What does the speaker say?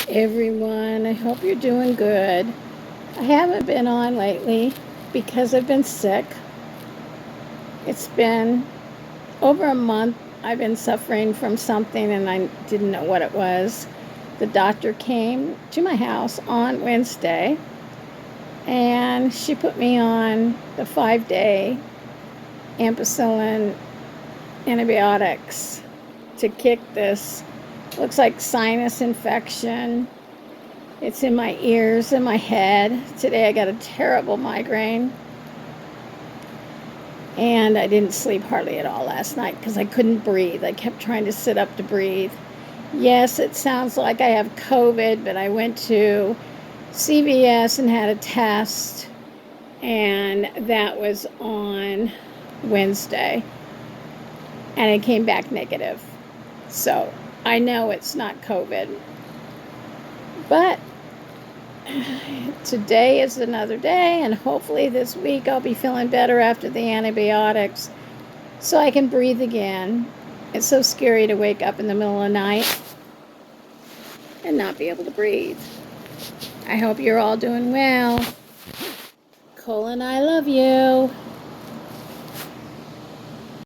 everyone. I hope you're doing good. I haven't been on lately because I've been sick. It's been over a month. I've been suffering from something and I didn't know what it was. The doctor came to my house on Wednesday and she put me on the 5-day ampicillin antibiotics to kick this, looks like sinus infection. It's in my ears and my head. Today I got a terrible migraine. And I didn't sleep hardly at all last night because I couldn't breathe. I kept trying to sit up to breathe. Yes, it sounds like I have COVID, but I went to CVS and had a test, and that was on Wednesday. And it came back negative. So I know it's not COVID. But today is another day, and hopefully this week I'll be feeling better after the antibiotics so I can breathe again. It's so scary to wake up in the middle of the night and not be able to breathe. I hope you're all doing well. Cole and I love you.